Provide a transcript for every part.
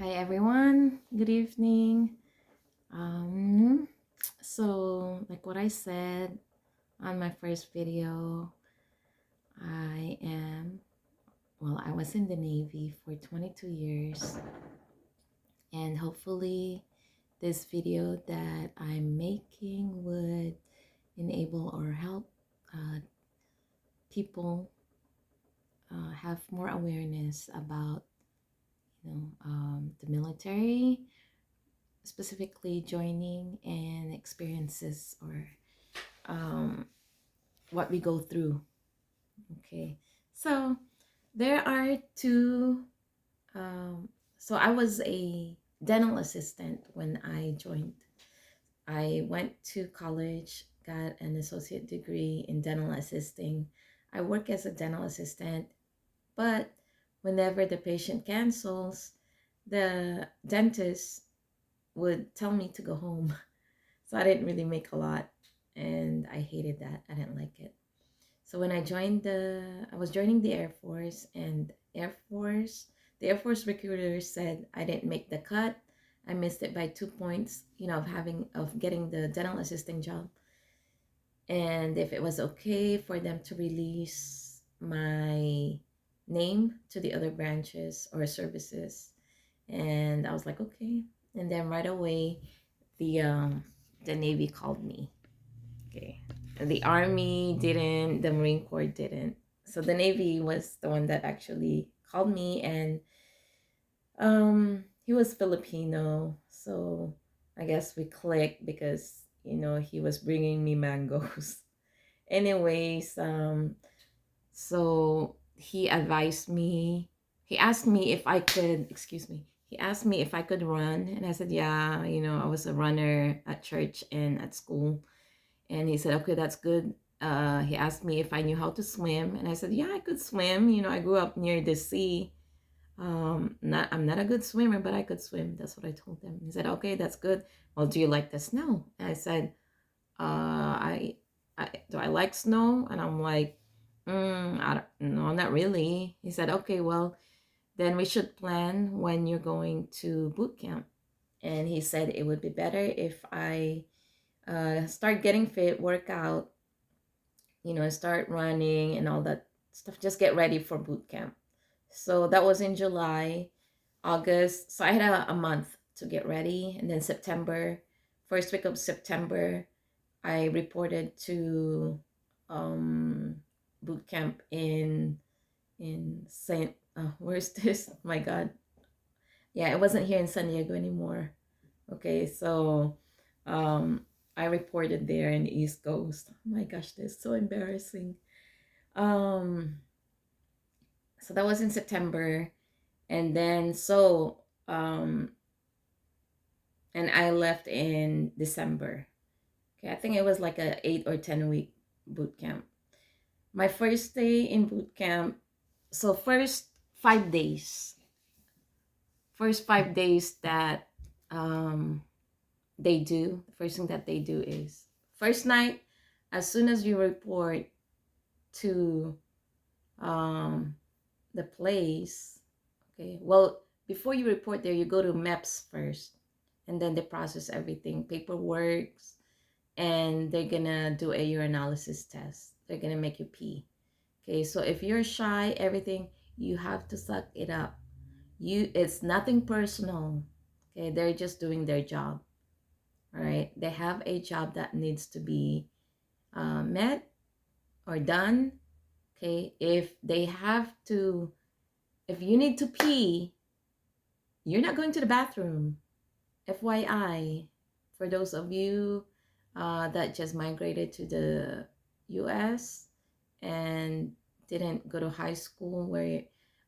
Hi everyone, good evening. So like what I said on my first video, I am, I was in the Navy for 22 years, and hopefully this video that I'm making would enable or help people have more awareness about, the military, specifically joining and experiences or um, what we go through. Okay, so there are two. Um, so I was a dental assistant when I joined. I went to college, got an associate degree in dental assisting. I work as a dental assistant, but whenever the patient cancels, the dentist would tell me to go home. So I didn't really make a lot, and I hated that. I didn't like it. So when I was joining the Air Force, and the Air Force recruiter said I didn't make the cut. I missed it by 2 points, of getting the dental assisting job. And if it was okay for them to release my name to the other branches or services. And I was like, okay. And then right away, the Navy called me. Okay. The Army didn't, the Marine Corps didn't. So the Navy was the one that actually called me, and he was Filipino. So I guess we clicked because, he was bringing me mangoes. Anyways, so he asked me if I could, excuse me, he asked me if I could run. And I said, yeah, I was a runner at church and at school. And he said, okay, that's good. He asked me if I knew how to swim, and I said, yeah, I could swim. I grew up near the sea. I'm not a good swimmer, but I could swim. That's what I told him. He said, okay, that's good. Well, do you like the snow? And I said, I do I like snow? And I'm like, I don't, no, not really. He said, okay, well, then we should plan when you're going to boot camp. And he said it would be better if I start getting fit, work out, start running and all that stuff. Just get ready for boot camp. So that was in July, August. So I had a month to get ready. And then September, first week of September, I reported to um, boot camp in Saint. Where's this? Oh my God. Yeah, it wasn't here in San Diego anymore. Okay, so um, I reported there in the East Coast. Oh my gosh, this is so embarrassing. Um, so that was in September, and then and I left in December. Okay, I think it was like a 8 or 10 week boot camp. My first day in boot camp, so first 5 days that um the first thing that they do is first night, as soon as you report to um the place. Okay, well, before you report there, you go to MEPS first, and then they process everything, paperwork, and they're gonna do a urinalysis test. They're gonna make you pee. Okay, so if you're shy, everything, you have to suck it up. It's nothing personal. Okay, they're just doing their job. All right, they have a job that needs to be met or done. Okay, if you need to pee, you're not going to the bathroom. FYI, for those of you that just migrated to the US and didn't go to high school,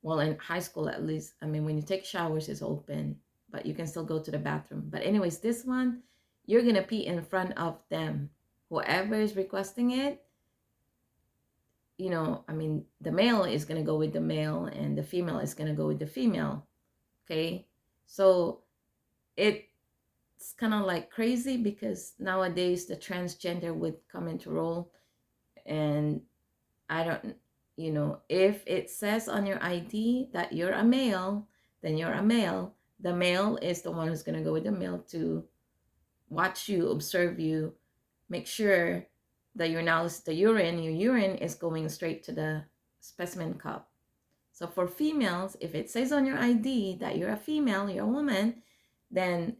well, in high school at least, I mean, when you take showers, it's open, but you can still go to the bathroom. But, anyways, this one, you're going to pee in front of them. Whoever is requesting it, I mean, the male is going to go with the male and the female is going to go with the female. Okay. So it's kind of like crazy because nowadays the transgender would come into role. And I don't, if it says on your ID that you're a male, then you're a male. The male is the one who's going to go with the male to watch you, observe you, make sure the urinalysis, your urine is going straight to the specimen cup. So for females, if it says on your ID that you're a female, you're a woman, then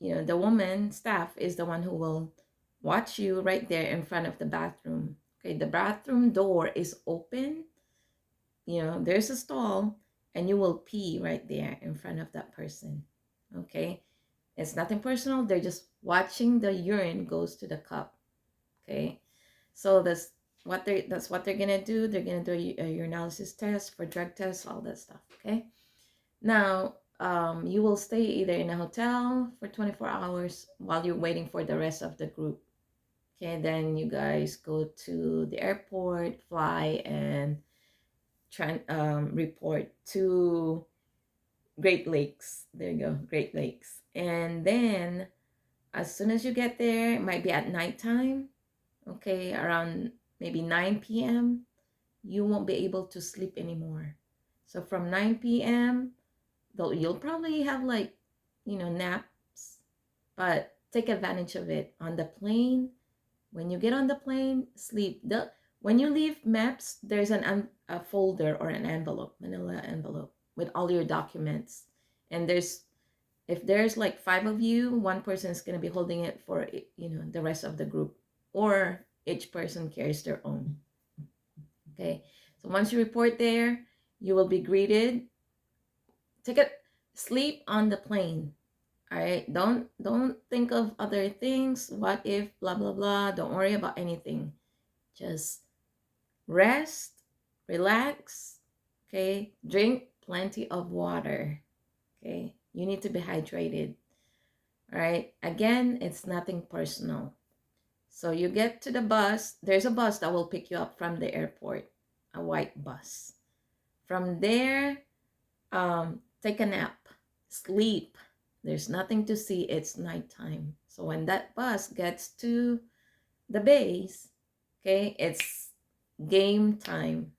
the woman staff is the one who will watch you right there in front of the bathroom. Okay, the bathroom door is open. There's a stall, and you will pee right there in front of that person. Okay, it's nothing personal. They're just watching the urine goes to the cup. Okay, so that's what they're gonna do. They're gonna do a urinalysis test for drug tests, all that stuff. Okay, now you will stay either in a hotel for 24 hours while you're waiting for the rest of the group. Okay, then you guys go to the airport, fly, and report to Great Lakes. There you go, Great Lakes. And then as soon as you get there, it might be at nighttime, okay, around maybe 9 p.m., you won't be able to sleep anymore. So from 9 p.m., though you'll probably have naps, but take advantage of it. On the plane, when you get on the plane, sleep. When you leave MEPS, there's a folder or an envelope, manila envelope, with all your documents. And if there's like 5 of you, one person is going to be holding it for the rest of the group, or each person carries their own. Okay, so once you report there, you will be greeted. Sleep on the plane. All right, don't think of other things. What if blah blah blah? Don't worry about anything. Just rest, relax. Okay, drink plenty of water. Okay, you need to be hydrated. All right, again, it's nothing personal. So you get to the bus. There's a bus that will pick you up from the airport, a white bus. From there, take a nap, sleep. There's nothing to see. It's nighttime. So when that bus gets to the base, okay, it's game time.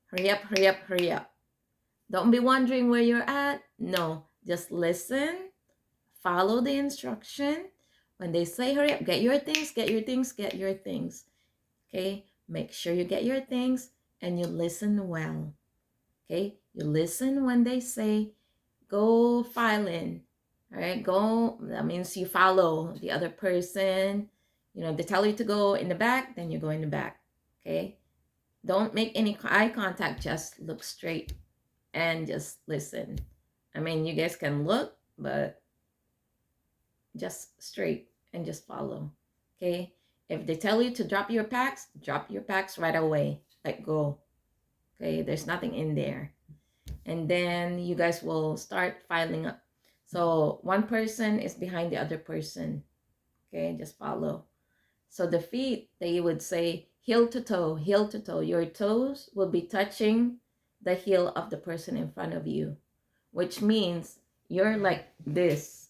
Hurry up, hurry up, hurry up. Don't be wondering where you're at. No, just listen, follow the instruction. When they say hurry up, get your things, get your things, get your things. Okay, make sure you get your things and you listen well. Okay, you listen when they say go file in. All right, go, that means you follow the other person. They tell you to go in the back, then you go in the back. Okay, don't make any eye contact, just look straight and just listen. I mean, you guys can look, but just straight and just follow. Okay, if they tell you to drop your packs right away, like go. Okay, there's nothing in there. And then you guys will start filing up. So one person is behind the other person. Okay, just follow. So the feet, they would say heel to toe, heel to toe. Your toes will be touching the heel of the person in front of you, which means you're like this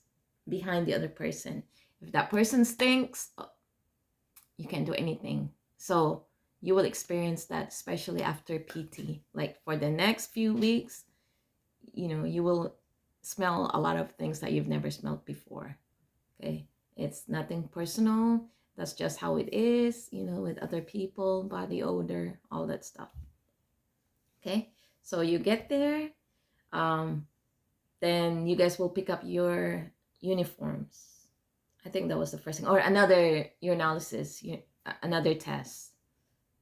behind the other person. If that person stinks, you can't do anything. So you will experience that, especially after PT. Like for the next few weeks, you will smell a lot of things that you've never smelled before. Okay, it's nothing personal. That's just how it is, with other people, body odor, all that stuff. Okay, so you get there, then you guys will pick up your uniforms. I think that was the first thing, or another urinalysis, another test.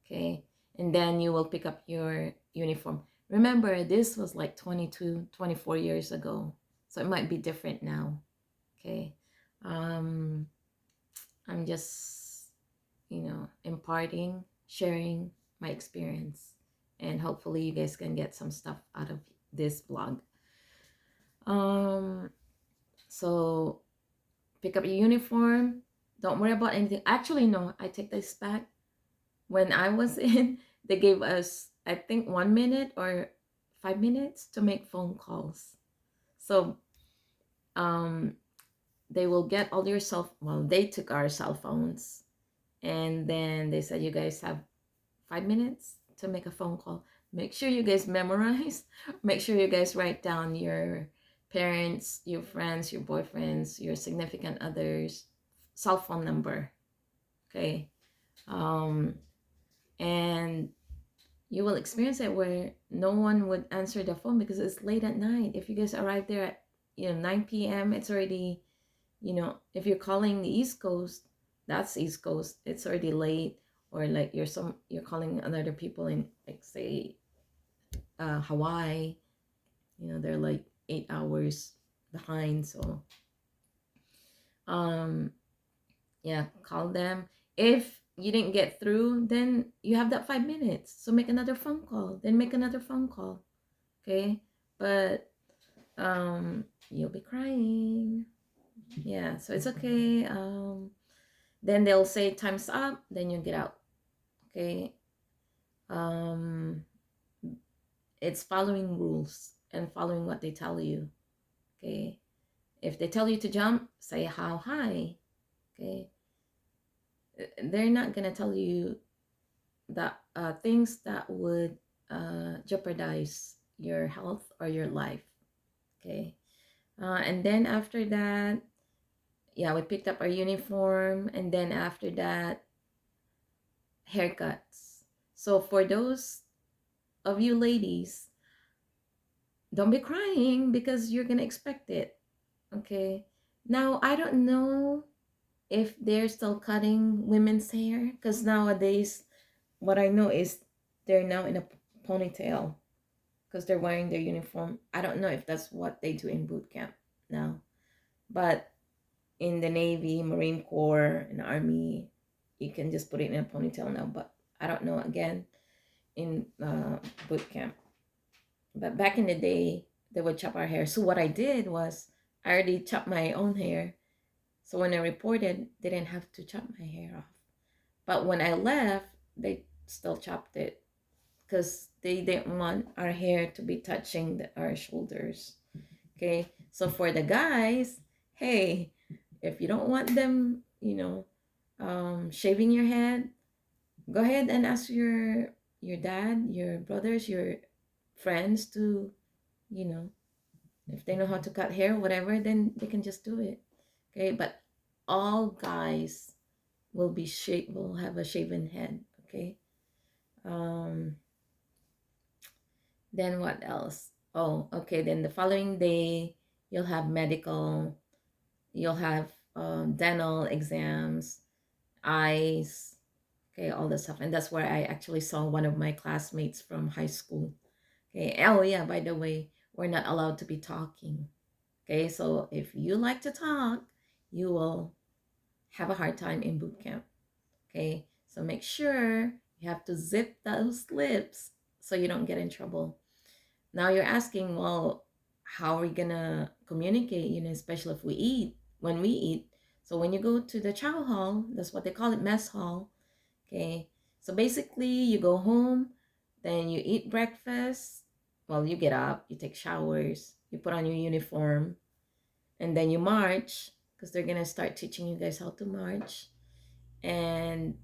Okay, and then you will pick up your uniform. Remember, this was like 22, 24 years ago, so it might be different now. Okay, I'm just, imparting, sharing my experience, and hopefully you guys can get some stuff out of this vlog. So pick up your uniform. Don't worry about anything. Actually, no, I take this back. When I was in, they gave us, I think, 1 minute or 5 minutes to make phone calls. So they will get all your they took our cell phones, and then they said, you guys have 5 minutes to make a phone call. Make sure you guys memorize. Make sure you guys write down your parents, your friends, your boyfriends, your significant others' cell phone number. Okay. And you will experience it where no one would answer the phone because it's late at night. If you guys arrive there at 9 p.m., it's already, if you're calling the East Coast, that's East Coast, it's already late. Or like you're calling other people in, like, say, Hawaii, they're like 8 hours behind. So yeah, call them. If you didn't get through, then you have that 5 minutes, so make another phone call, then make another phone call. Okay. But you'll be crying. Yeah, so it's okay. Then they'll say time's up, then you get out. Okay. It's following rules and following what they tell you. Okay. If they tell you to jump, say how high. Okay. They're not gonna tell you that things that would jeopardize your health or your life. Okay. And then after that, yeah, we picked up our uniform, and then after that, haircuts. So for those of you ladies, don't be crying because you're gonna expect it. Okay. Now I don't know if they're still cutting women's hair, because nowadays what I know is they're now in a ponytail because they're wearing their uniform. I don't know if that's what they do in boot camp now, but in the Navy, Marine Corps, and Army, you can just put it in a ponytail now. But I don't know again in boot camp. But back in the day, they would chop our hair. So what I did was I already chopped my own hair. So when I reported, they didn't have to chop my hair off. But when I left, they still chopped it because they didn't want our hair to be touching our shoulders. Okay, so for the guys, hey, if you don't want them, shaving your head, go ahead and ask your dad, your brothers, your friends to, you know, if they know how to cut hair, whatever, then they can just do it. Okay, but all guys will have a shaven head. Okay. Then what else? Oh, okay. Then the following day, you'll have medical, you'll have dental exams, eyes, okay, all this stuff. And that's where I actually saw one of my classmates from high school. Okay. Oh, yeah, by the way, we're not allowed to be talking. Okay. So if you like to talk, you will have a hard time in boot camp. Okay. So make sure you have to zip those lips so you don't get in trouble. Now you're asking, well, how are we gonna communicate, especially if we eat, when we eat. So when you go to the chow hall, that's what they call it, mess hall. Okay. So basically you go home, then you eat breakfast. Well, you get up, you take showers, you put on your uniform, and then you march because they're gonna start teaching you guys how to march. And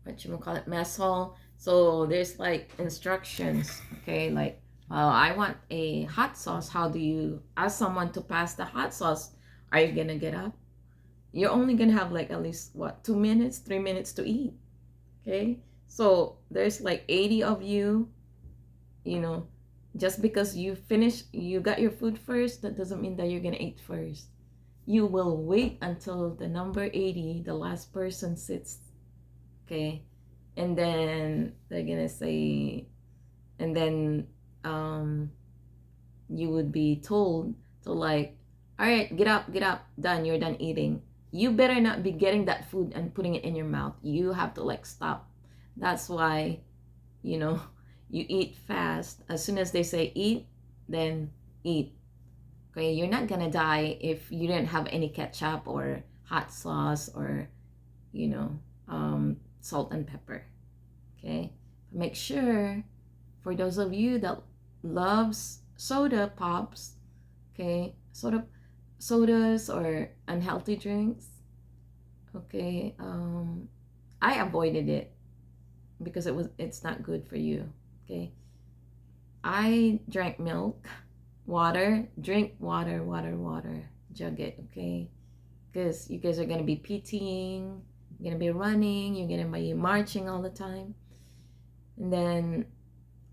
what you call it, mess hall. So there's like instructions. Okay, like, I want a hot sauce. How do you ask someone to pass the hot sauce? Are you gonna get up? You're only gonna have like at least what, 2 minutes, 3 minutes to eat. Okay, so there's like 80 of you. Just because you got your food first, that doesn't mean that you're gonna eat first. You will wait until the number 80, the last person, sits. Okay, and then they're gonna say, and then you would be told to, like, all right, get up, done, you're done eating. You better not be getting that food and putting it in your mouth. You have to, like, stop. That's why, you know you eat fast. As soon as they say eat, then eat. Okay, you're not gonna die if you didn't have any ketchup or hot sauce or salt and pepper. Okay, make sure, for those of you that loves soda pops, okay, sodas or unhealthy drinks, okay, I avoided it because it's not good for you. Okay, I drank milk, water, drink water, water, jug it, okay? Because you guys are gonna be PTing, you're gonna be running, you're gonna be marching all the time. And then,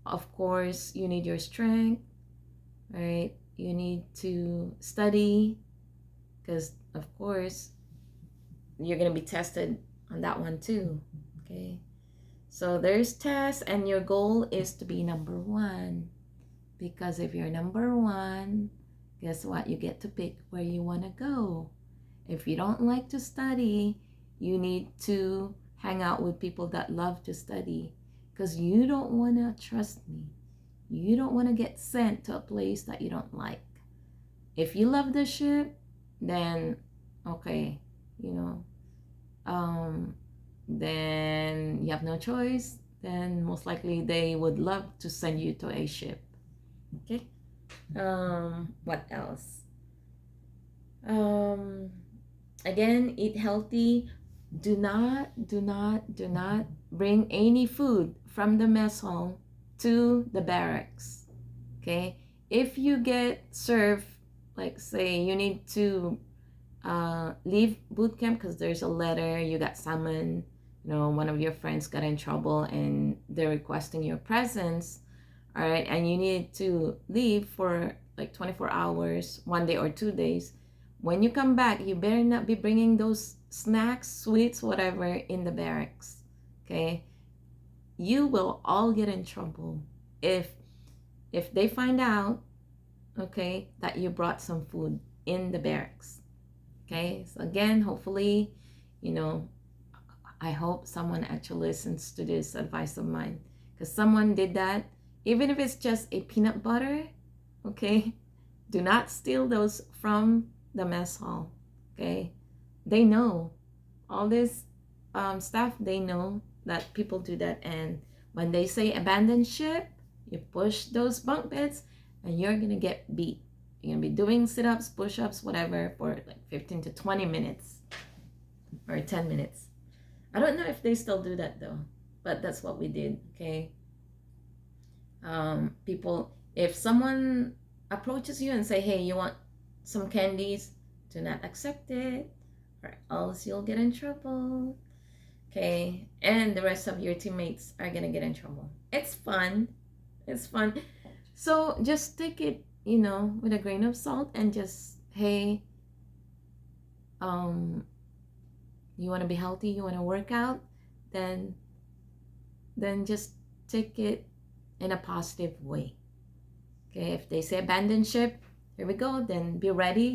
of course, you need your strength, right? You need to study, because, of course, you're gonna be tested on that one too, okay? So there's tests, and your goal is to be number one. Because if you're number one, guess what? You get to pick where you want to go. If you don't like to study, you need to hang out with people that love to study. Because you don't want to, trust me, you don't want to get sent to a place that you don't like. If you love the ship, then okay, you know, then you have no choice. Then most likely they would love to send you to a ship. Okay. What else? Again, eat healthy. Do not bring any food from the mess hall to the barracks. Okay. If you get served, like say you need to leave boot camp because there's a letter, you got summoned, you know, one of your friends got in trouble and they're requesting your presence, all right, and you need to leave for like 24 hours, 1 day or 2 days. When you come back, you better not be bringing those snacks, sweets, whatever in the barracks, okay? You will all get in trouble if they find out, okay, that you brought some food in the barracks. Okay, so again, hopefully, you know, I hope someone actually listens to this advice of mine, because someone did that. Even if it's just a peanut butter, okay, do not steal those from the mess hall. Okay, they know all this stuff. They know that people do that, and when they say abandon ship, you push those bunk beds, and you're gonna get beat. You're gonna be doing sit-ups, push-ups, whatever for like 15 to 20 minutes or 10 minutes. I don't know if they still do that though, but that's what we did, okay? People, if someone approaches you and say, hey, you want some candies, do not accept it or else you'll get in trouble, okay? And the rest of your teammates are gonna get in trouble. It's fun. It's fun. So just take it, you know, with a grain of salt, and just, hey, you want to be healthy, you want to work out, then just take it in a positive way. Okay, if they say abandon ship, here we go, then be ready